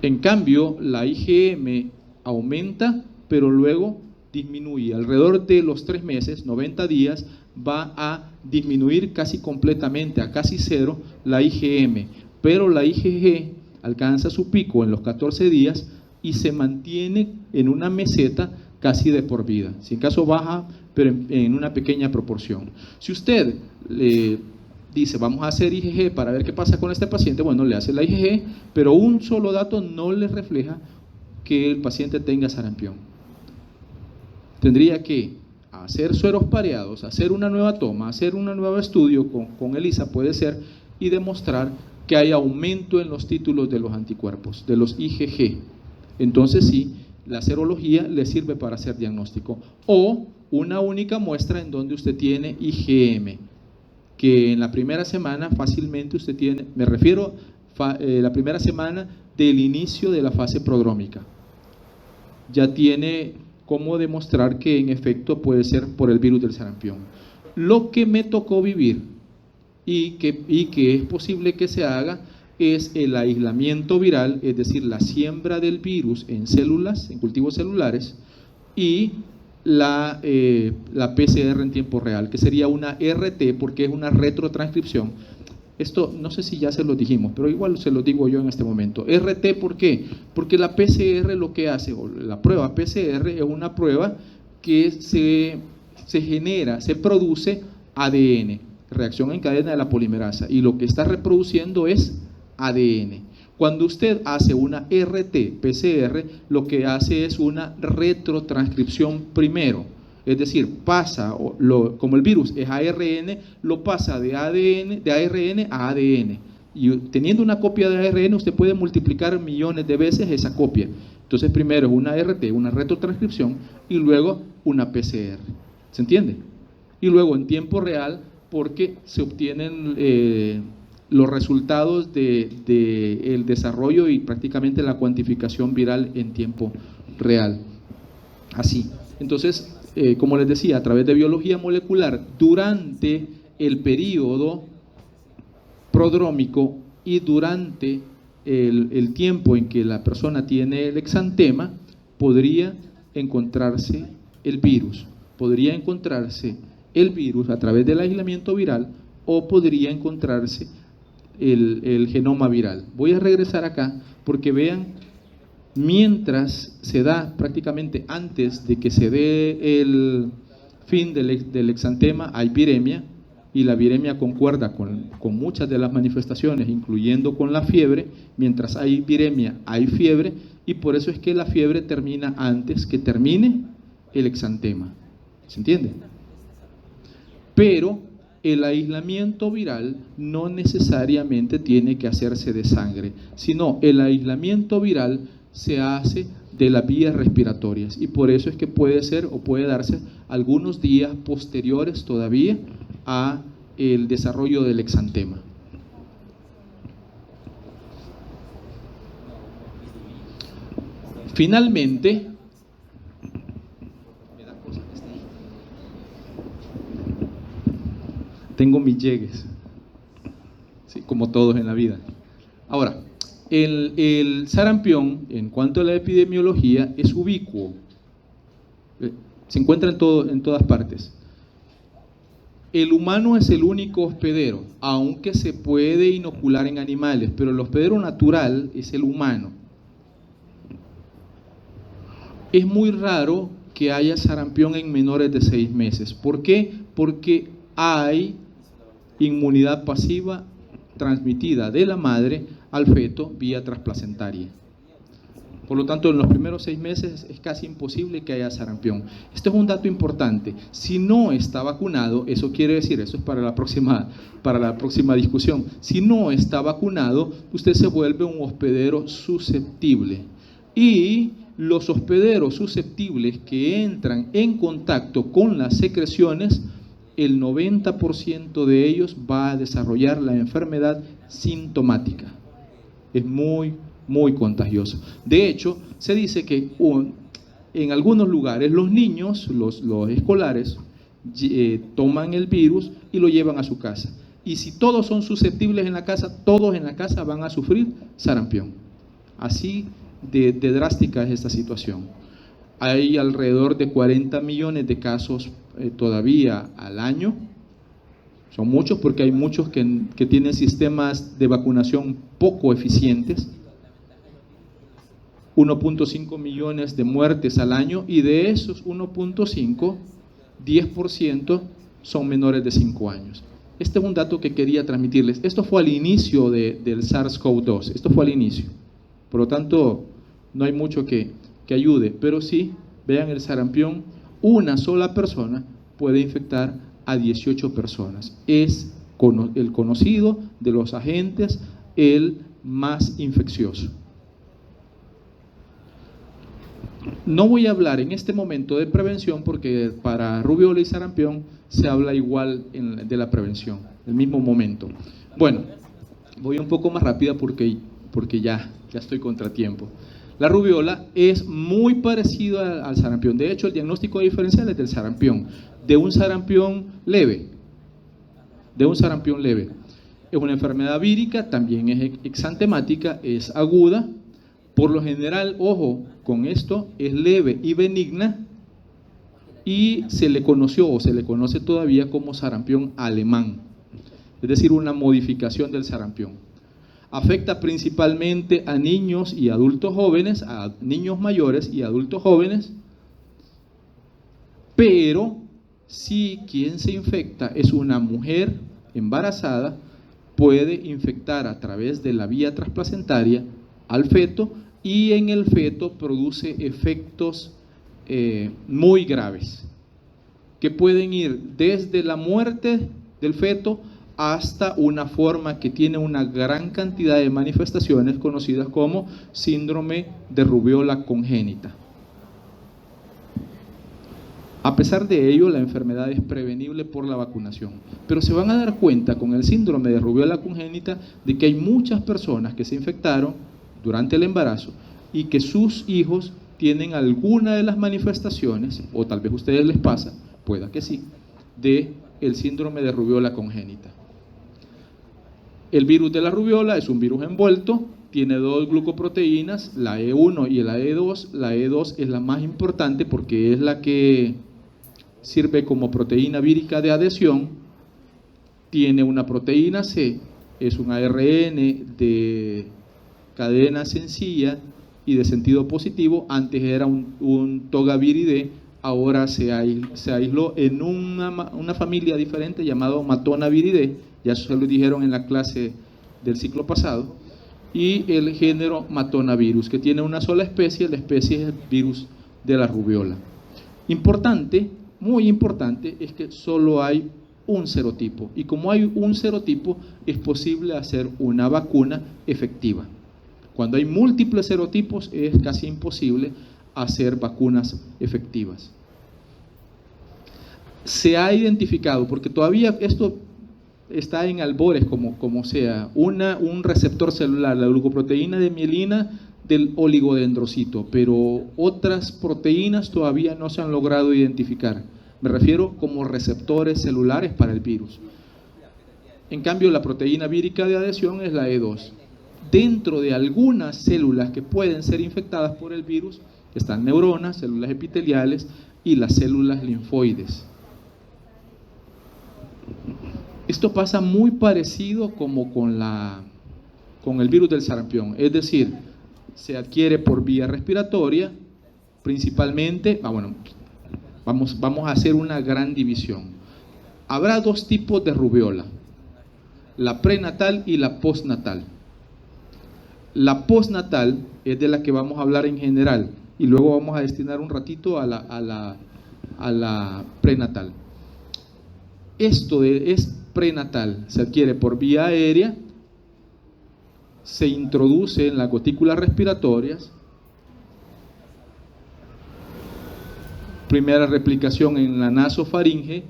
En cambio, la IgM aumenta pero luego disminuye. Alrededor de los 3 meses, 90 días, va a disminuir casi completamente, a casi cero, la IgM, pero la IgG alcanza su pico en los 14 días y se mantiene en una meseta casi de por vida. Si en caso baja, pero en una pequeña proporción. Si usted dice, vamos a hacer IgG para ver qué pasa con este paciente, bueno, le hace la IgG, pero un solo dato no le refleja que el paciente tenga sarampión. Tendría que hacer sueros pareados, hacer una nueva toma, hacer un nuevo estudio con ELISA, puede ser, y demostrar que hay aumento en los títulos de los anticuerpos, de los IgG. Entonces sí, la serología le sirve para hacer diagnóstico. O una única muestra en donde usted tiene IgM, que en la primera semana fácilmente usted tiene, me refiero la primera semana del inicio de la fase prodrómica, ya tiene cómo demostrar que en efecto puede ser por el virus del sarampión. Lo que me tocó vivir y que es posible que se haga es el aislamiento viral, es decir, la siembra del virus en células, en cultivos celulares, y la PCR en tiempo real, que sería una RT porque es una retrotranscripción. Esto no sé si ya se lo dijimos, pero igual se lo digo yo en este momento. RT, ¿por qué? Porque la PCR lo que hace, o la prueba PCR es una prueba que se genera, se produce ADN, reacción en cadena de la polimerasa, y lo que está reproduciendo es ADN. Cuando usted hace una RT-PCR, lo que hace es una retrotranscripción primero. Es decir, pasa, como el virus es ARN, lo pasa de ARN a ADN. Y teniendo una copia de ARN, usted puede multiplicar millones de veces esa copia. Entonces, primero es una RT, una retrotranscripción, y luego una PCR. ¿Se entiende? Y luego en tiempo real, porque se obtienen los resultados del desarrollo y prácticamente la cuantificación viral en tiempo real. Así. Entonces, como les decía, a través de biología molecular, durante el periodo prodrómico y durante el tiempo en que la persona tiene el exantema, podría encontrarse el virus. Podría encontrarse el virus a través del aislamiento viral o podría encontrarse el genoma viral. Voy a regresar acá porque vean, mientras se da, prácticamente antes de que se dé el fin del exantema, hay viremia, y la viremia concuerda con muchas de las manifestaciones, incluyendo con la fiebre. Mientras hay viremia, hay fiebre, y por eso es que la fiebre termina antes que termine el exantema. ¿Se entiende? Pero el aislamiento viral no necesariamente tiene que hacerse de sangre, sino el aislamiento viral se hace de las vías respiratorias, y por eso es que puede ser o puede darse algunos días posteriores todavía a el desarrollo del exantema. Finalmente, tengo mis llegues, sí, como todos en la vida. Ahora, el sarampión, en cuanto a la epidemiología, es ubicuo, se encuentra en todas partes. El humano es el único hospedero, aunque se puede inocular en animales, pero el hospedero natural es el humano. Es muy raro que haya sarampión en menores de 6 meses. ¿Por qué? Porque hay inmunidad pasiva transmitida de la madre al feto vía transplacentaria. Por lo tanto, en los primeros 6 meses es casi imposible que haya sarampión. Esto es un dato importante. Si no está vacunado, eso quiere decir, eso es para la próxima discusión. Si no está vacunado, usted se vuelve un hospedero susceptible. Y los hospederos susceptibles que entran en contacto con las secreciones, el 90% de ellos va a desarrollar la enfermedad sintomática. Es muy contagioso. De hecho, se dice que en algunos lugares los niños, los escolares, toman el virus y lo llevan a su casa. Y si todos son susceptibles en la casa, todos en la casa van a sufrir sarampión. Así de drástica es esta situación. Hay alrededor de 40 millones de casos todavía al año. Son muchos porque hay muchos que tienen sistemas de vacunación poco eficientes. 1.5 millones de muertes al año, y de esos 1.5, 10% son menores de 5 años. Este es un dato que quería transmitirles. Esto fue al inicio del SARS-CoV-2, esto fue al inicio. Por lo tanto, no hay mucho que ayude, pero sí, vean el sarampión, una sola persona puede infectar a 18 personas. Es el conocido de los agentes, el más infeccioso. No voy a hablar en este momento de prevención porque para rubiola y sarampión se habla igual de la prevención, el mismo momento. Bueno, voy un poco más rápida porque ya estoy contratiempo. La rubiola es muy parecido al sarampión. De hecho, el diagnóstico diferencial es del sarampión, de un sarampión leve. Es una enfermedad vírica, también es exantemática, es aguda. Por lo general, ojo con esto, es leve y benigna, y se le conoció o se le conoce todavía como sarampión alemán, es decir, una modificación del sarampión. Afecta principalmente a niños y adultos jóvenes, a niños mayores y adultos jóvenes, pero si quien se infecta es una mujer embarazada, puede infectar a través de la vía transplacentaria al feto, y en el feto produce efectos muy graves, que pueden ir desde la muerte del feto hasta una forma que tiene una gran cantidad de manifestaciones conocidas como síndrome de rubiola congénita. A pesar de ello, la enfermedad es prevenible por la vacunación, pero se van a dar cuenta con el síndrome de rubiola congénita de que hay muchas personas que se infectaron durante el embarazo y que sus hijos tienen alguna de las manifestaciones, o tal vez a ustedes les pasa, pueda que sí, de el síndrome de rubiola congénita. El virus de la rubiola es un virus envuelto, tiene 2 glucoproteínas, la E1 y la E2. La E2 es la más importante porque es la que sirve como proteína vírica de adhesión. Tiene una proteína C, es un ARN de cadena sencilla y de sentido positivo. Antes era un togaviridae, ahora se aisló en una familia diferente llamado matonaviridae, ya eso se lo dijeron en la clase del ciclo pasado, y el género matonavirus, que tiene una sola especie, la especie es el virus de la rubiola. Importante, muy importante, es que solo hay un serotipo, y como hay un serotipo, es posible hacer una vacuna efectiva. Cuando hay múltiples serotipos, es casi imposible hacer vacunas efectivas. Se ha identificado, porque todavía esto está en albores, como sea, un receptor celular, la glucoproteína de mielina del oligodendrocito, pero otras proteínas todavía no se han logrado identificar. Me refiero como receptores celulares para el virus. En cambio, la proteína vírica de adhesión es la E2. Dentro de algunas células que pueden ser infectadas por el virus están neuronas, células epiteliales y las células linfoides. Esto pasa muy parecido como con el virus del sarampión, es decir, se adquiere por vía respiratoria, principalmente, vamos a hacer una gran división. Habrá 2 tipos de rubiola, la prenatal y la postnatal. La postnatal es de la que vamos a hablar en general, y luego vamos a destinar un ratito a la prenatal. Esto es prenatal, se adquiere por vía aérea, se introduce en las gotículas respiratorias, primera replicación en la nasofaringe,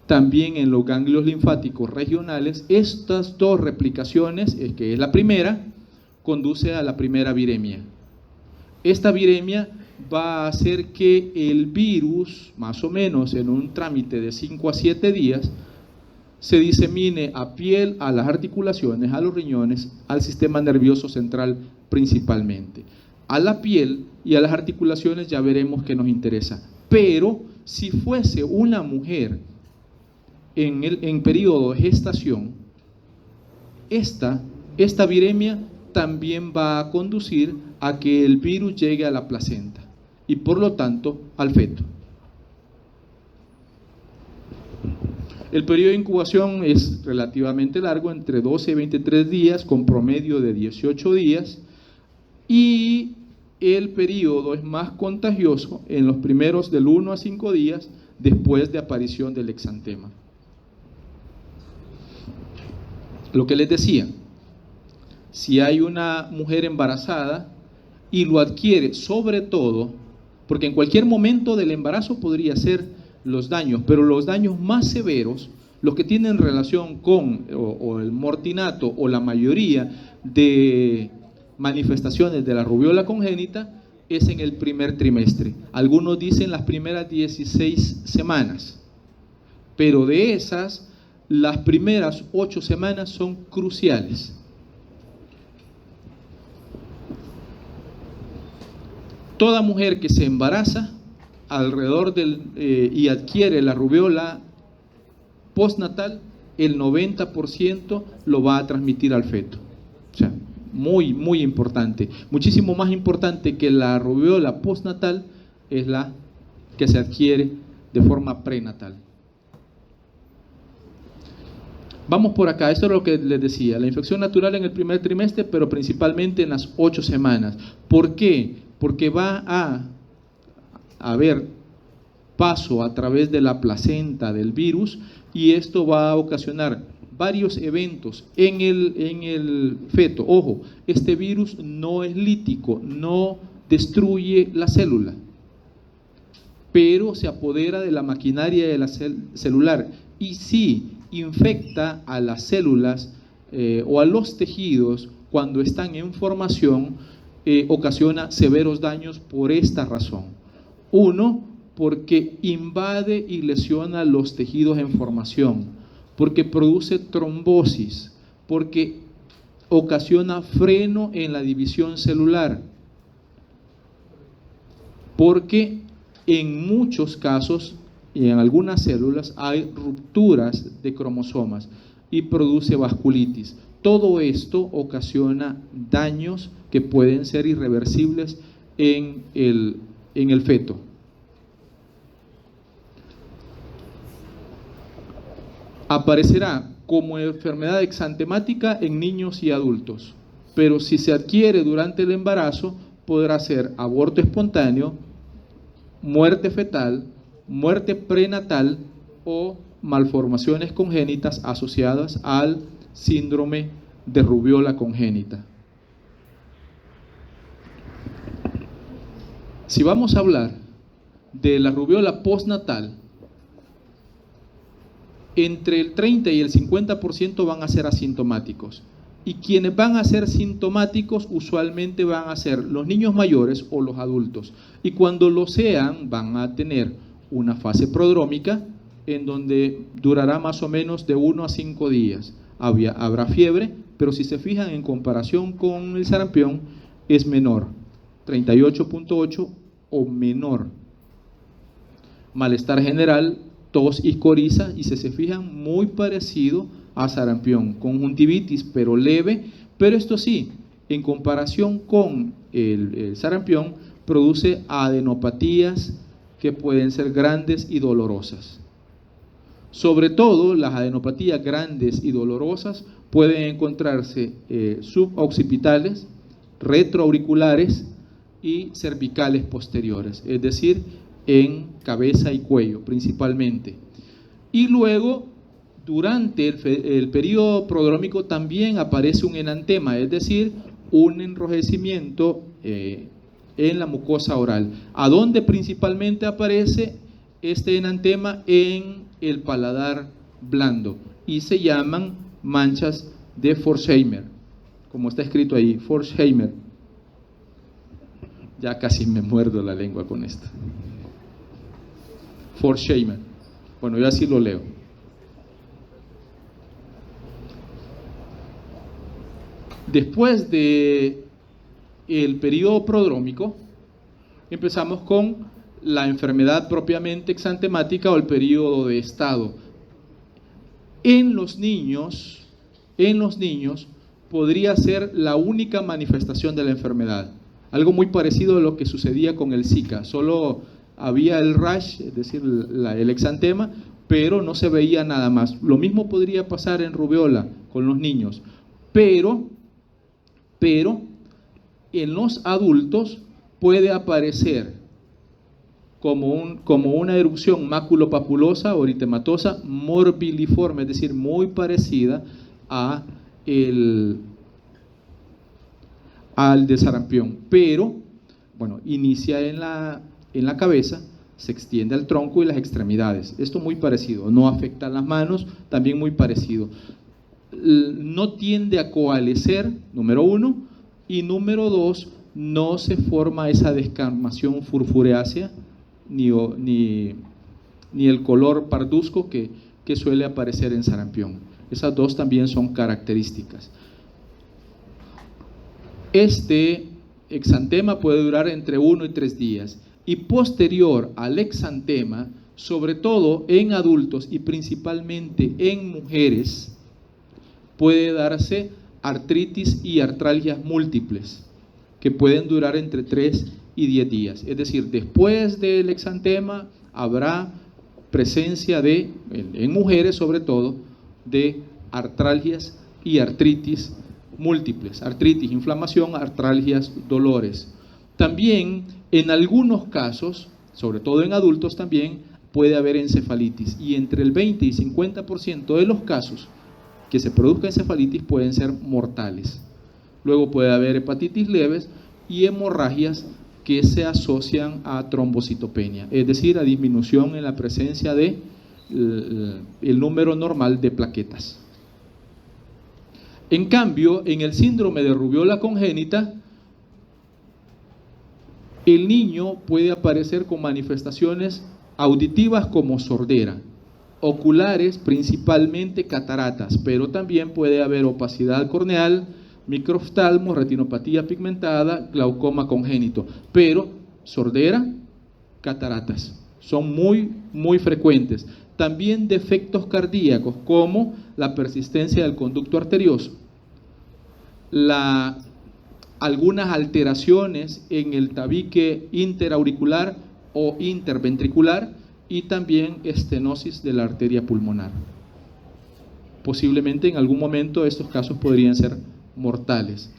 también en los ganglios linfáticos regionales. Estas 2 replicaciones, que es la primera, conduce a la primera viremia. Esta viremia va a hacer que el virus, más o menos en un trámite de 5 a 7 días, se disemine a piel, a las articulaciones, a los riñones, al sistema nervioso central principalmente. A la piel y a las articulaciones ya veremos que nos interesa. Pero si fuese una mujer en periodo de gestación, esta viremia también va a conducir a que el virus llegue a la placenta y por lo tanto al feto. El periodo de incubación es relativamente largo, entre 12 y 23 días, con promedio de 18 días, y el periodo es más contagioso en los primeros del 1 a 5 días después de aparición del exantema. Lo que les decía, si hay una mujer embarazada y lo adquiere, sobre todo, porque en cualquier momento del embarazo podría ser los daños, pero los daños más severos, los que tienen relación con o el mortinato o la mayoría de manifestaciones de la rubiola congénita, es en el primer trimestre. Algunos dicen las primeras 16 semanas, pero de esas, las primeras 8 semanas son cruciales. Toda mujer que se embaraza alrededor y adquiere la rubiola postnatal, el 90% lo va a transmitir al feto. O sea, muy, muy importante. Muchísimo más importante que la rubiola postnatal es la que se adquiere de forma prenatal. Vamos por acá, esto es lo que les decía, la infección natural en el primer trimestre, pero principalmente en las 8 semanas. ¿Por qué? Porque va a haber paso a través de la placenta del virus y esto va a ocasionar varios eventos en el feto. Ojo, este virus no es lítico, no destruye la célula, pero se apodera de la maquinaria de la celular y sí infecta a las células o a los tejidos cuando están en formación, ocasiona severos daños por esta razón. Uno, porque invade y lesiona los tejidos en formación, porque produce trombosis, porque ocasiona freno en la división celular, porque en muchos casos y en algunas células hay rupturas de cromosomas y produce vasculitis. Todo esto ocasiona daños que pueden ser irreversibles en el feto. Aparecerá como enfermedad exantemática en niños y adultos, pero si se adquiere durante el embarazo, podrá ser aborto espontáneo, muerte fetal, muerte prenatal o malformaciones congénitas asociadas al síndrome de rubiola congénita. Si vamos a hablar de la rubiola postnatal, entre el 30 y el 50% van a ser asintomáticos. Y quienes van a ser sintomáticos usualmente van a ser los niños mayores o los adultos. Y cuando lo sean, van a tener una fase prodrómica en donde durará más o menos de 1 a 5 días. Habrá fiebre, pero si se fijan en comparación con el sarampión, es menor, 38.8 o menor. Malestar general, tos y coriza, y si se fijan, muy parecido a sarampión, conjuntivitis pero leve, pero esto sí, en comparación con el sarampión, produce adenopatías que pueden ser grandes y dolorosas. Sobre todo, las adenopatías grandes y dolorosas pueden encontrarse suboccipitales, retroauriculares y cervicales posteriores, es decir, en cabeza y cuello principalmente. Y luego, durante el periodo prodrómico también aparece un enantema, es decir, un enrojecimiento en la mucosa oral. ¿A dónde principalmente aparece este enantema? En el paladar blando, y se llaman manchas de Forsheimer, como está escrito ahí, Forsheimer. Ya casi me muerdo la lengua con esto. Forsheimer. Bueno, yo así lo leo. Después de el periodo prodrómico, empezamos con la enfermedad propiamente exantemática o el periodo de estado. En los niños podría ser la única manifestación de la enfermedad. Algo muy parecido a lo que sucedía con el Zika. Solo había el rash, es decir, el exantema, pero no se veía nada más. Lo mismo podría pasar en rubiola con los niños. Pero en los adultos puede aparecer como una erupción maculopapulosa o eritematosa morbiliforme, es decir, muy parecida al de sarampión, pero bueno, inicia en la cabeza, se extiende al tronco y las extremidades. Esto muy parecido, no afecta a las manos, también muy parecido. No tiende a coalescer, número 1, y número 2, no se forma esa descamación furfureácea ni el color parduzco que suele aparecer en sarampión. Esas dos también son características. Este exantema puede durar entre 1 y 3 días y posterior al exantema, sobre todo en adultos y principalmente en mujeres, puede darse artritis y artralgias múltiples que pueden durar entre 3 y 10 días. Es decir, después del exantema habrá presencia en mujeres sobre todo, de artralgias y artritis múltiples, artritis, inflamación, artralgias, dolores. También en algunos casos, sobre todo en adultos también, puede haber encefalitis y entre el 20 y 50% de los casos que se produzca encefalitis pueden ser mortales. Luego puede haber hepatitis leves y hemorragias que se asocian a trombocitopenia, es decir, a disminución en la presencia de el número normal de plaquetas. En cambio, en el síndrome de rubiola congénita, el niño puede aparecer con manifestaciones auditivas como sordera, oculares principalmente cataratas, pero también puede haber opacidad corneal, microoftalmo, retinopatía pigmentada, glaucoma congénito, pero sordera, cataratas, son muy frecuentes. También defectos cardíacos como la persistencia del conducto arterioso, algunas alteraciones en el tabique interauricular o interventricular y también estenosis de la arteria pulmonar. Posiblemente en algún momento estos casos podrían ser mortales.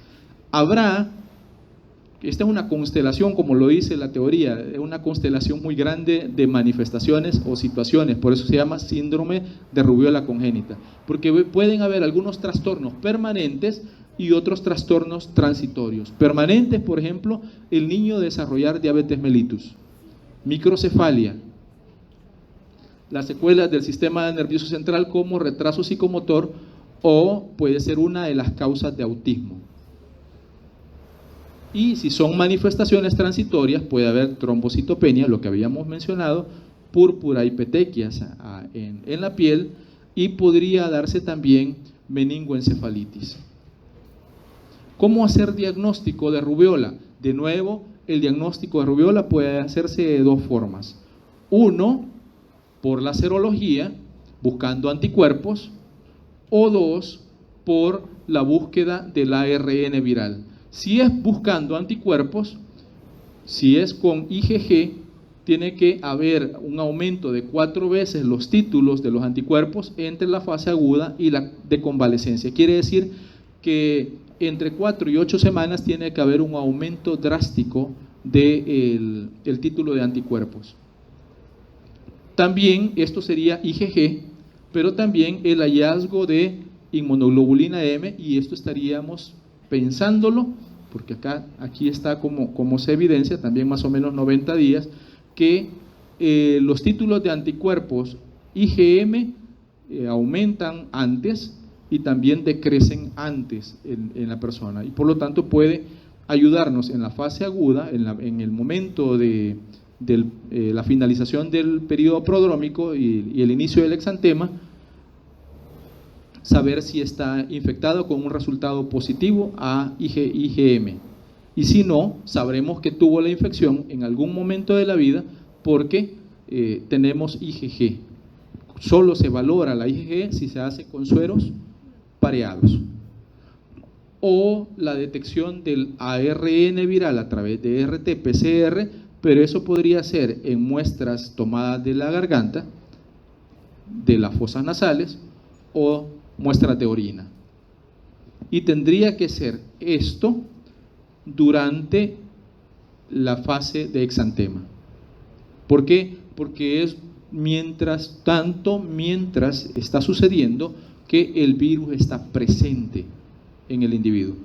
Esta es una constelación, como lo dice la teoría, es una constelación muy grande de manifestaciones o situaciones, por eso se llama síndrome de rubiola congénita, porque pueden haber algunos trastornos permanentes y otros trastornos transitorios. Permanentes, por ejemplo, el niño desarrollar diabetes mellitus, microcefalia, las secuelas del sistema nervioso central como retraso psicomotor o puede ser una de las causas de autismo. Y si son manifestaciones transitorias, puede haber trombocitopenia, lo que habíamos mencionado, púrpura y petequias en la piel, y podría darse también meningoencefalitis. ¿Cómo hacer diagnóstico de rubiola? De nuevo, el diagnóstico de rubiola puede hacerse de dos formas. Uno, por la serología, buscando anticuerpos, o dos, por la búsqueda del ARN viral. Si es buscando anticuerpos, si es con IgG, tiene que haber un aumento de 4 veces los títulos de los anticuerpos entre la fase aguda y la de convalecencia. Quiere decir que entre 4 y 8 semanas tiene que haber un aumento drástico del título de anticuerpos. También esto sería IgG, pero también el hallazgo de inmunoglobulina M, y esto estaríamos pensándolo, porque aquí está como se evidencia, también más o menos 90 días, que los títulos de anticuerpos IgM aumentan antes y también decrecen antes en la persona, y por lo tanto puede ayudarnos en la fase aguda, en el momento de la finalización del periodo prodrómico y el inicio del exantema, saber si está infectado con un resultado positivo a IgM. Y si no, sabremos que tuvo la infección en algún momento de la vida porque tenemos IgG. Solo se valora la IgG si se hace con sueros pareados. O la detección del ARN viral a través de RT-PCR, pero eso podría ser en muestras tomadas de la garganta, de las fosas nasales o muestras de orina. Y tendría que ser esto durante la fase de exantema. ¿Por qué? Porque es mientras está sucediendo que el virus está presente en el individuo.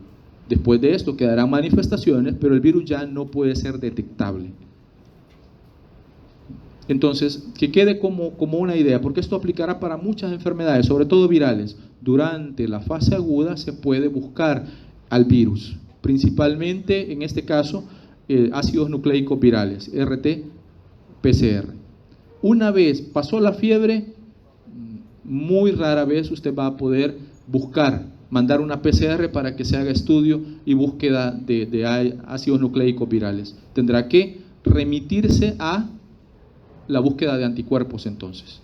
Después de esto quedarán manifestaciones, pero el virus ya no puede ser detectable. Entonces, que quede como una idea, porque esto aplicará para muchas enfermedades, sobre todo virales. Durante la fase aguda se puede buscar al virus, principalmente en este caso ácidos nucleicos virales, RT-PCR. Una vez pasó la fiebre, muy rara vez usted va a poder mandar una PCR para que se haga estudio y búsqueda de ácidos nucleicos virales. Tendrá que remitirse a la búsqueda de anticuerpos entonces,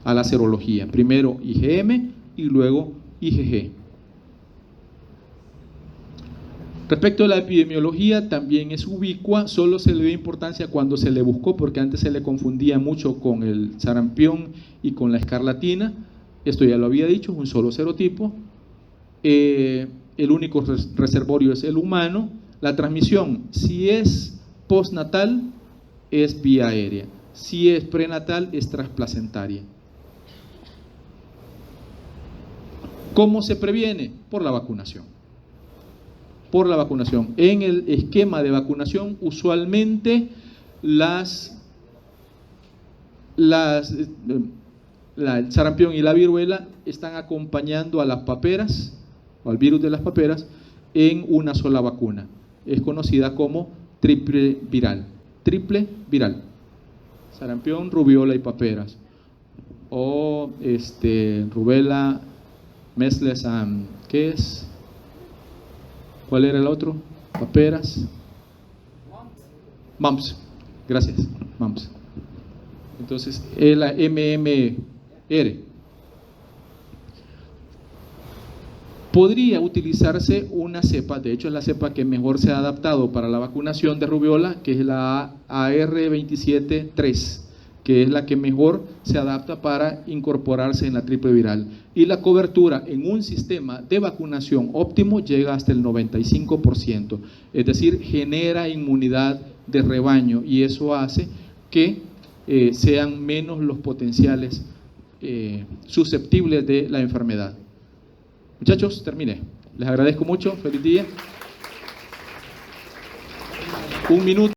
a la serología, primero IgM y luego IgG. Respecto a la epidemiología, también es ubicua, solo se le dio importancia cuando se le buscó, porque antes se le confundía mucho con el sarampión y con la escarlatina. Esto ya lo había dicho, es un solo serotipo. El único reservorio es el humano. La transmisión, si es postnatal, es vía aérea. Si es prenatal, es transplacentaria. ¿Cómo se previene? Por la vacunación. Por la vacunación. En el esquema de vacunación, usualmente el sarampión y la viruela están acompañando a las paperas, o al virus de las paperas, en una sola vacuna. Es conocida como triple viral. Triple viral. Sarampión, rubiola y paperas. O rubela, measles, ¿qué es? ¿Cuál era el otro? Paperas. Mumps. Gracias. Mumps. Entonces, es la MMR. Podría utilizarse una cepa, de hecho es la cepa que mejor se ha adaptado para la vacunación de rubiola, que es la AR273, que es la que mejor se adapta para incorporarse en la triple viral. Y la cobertura en un sistema de vacunación óptimo llega hasta el 95%, es decir, genera inmunidad de rebaño y eso hace que sean menos los potenciales susceptibles de la enfermedad. Muchachos, terminé. Les agradezco mucho. Feliz día. Un minuto.